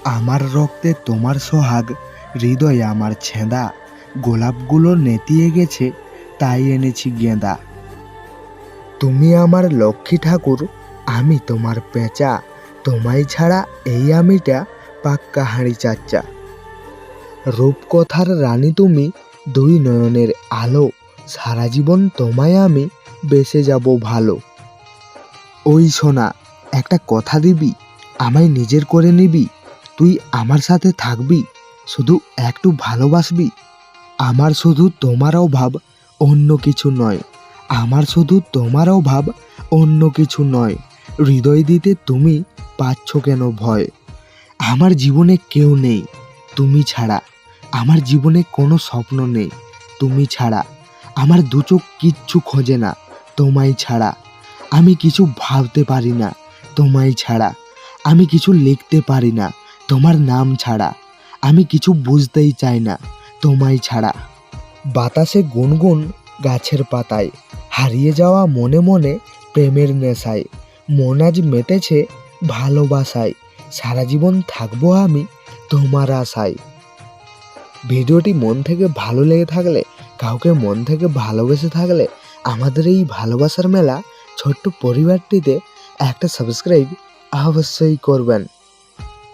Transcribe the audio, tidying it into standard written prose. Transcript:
আমার রক্তে তোমার সোহাগ, হৃদয়ে আমার ছেঁদা, গোলাপগুলো নেতিয়ে গেছে তাই এনেছি গেঁদা। তুমি আমার লক্ষ্মী ঠাকুর, আমি তোমার পেঁচা, তোমায় ছাড়া এই আমিটা পাক্কা হাঁড়ি চাচ্চা। রূপকথার রানী তুমি, দুই নয়নের আলো, সারা জীবন তোমায় আমি বেঁচে যাব ভালো। ওই সোনা, একটা কথা দিবি, আমায় নিজের করে নিবি, তুই আমার সাথে থাকবি, শুধু একটু ভালোবাসবি। আমার শুধু তোমার অভাব, অন্য কিছু নয়, আমার শুধু তোমার অভাব, অন্য কিছু নয়। হৃদয় দিতে তুমি পাচ্ছ কেন ভয়? আমার জীবনে কেউ নেই তুমি ছাড়া, আমার জীবনে কোনো স্বপ্ন নেই তুমি ছাড়া, আমার দু চোখ কিচ্ছু খোঁজে না তোমায় ছাড়া, আমি কিছু ভাবতে পারি না তোমায় ছাড়া, আমি কিছু লিখতে পারি না তোমার নাম ছাড়া, আমি কিছু বুঝতেই চাই না তোমায় ছাড়া। বাতাসে গুনগুন গাছের পাতায়, হারিয়ে যাওয়া মনে মনে প্রেমের নেশায়, মন আজ মেতেছে ভালোবাসায়, সারা জীবন থাকবো আমি তোমার আশায়। ভিডিওটি মন থেকে ভালো লেগে থাকলে, কাউকে মন থেকে ভালোবেসে থাকলে আমাদের এই ভালোবাসার মেলা ছোট্ট পরিবারটিতে একটা সাবস্ক্রাইব অবশ্যই করবেন।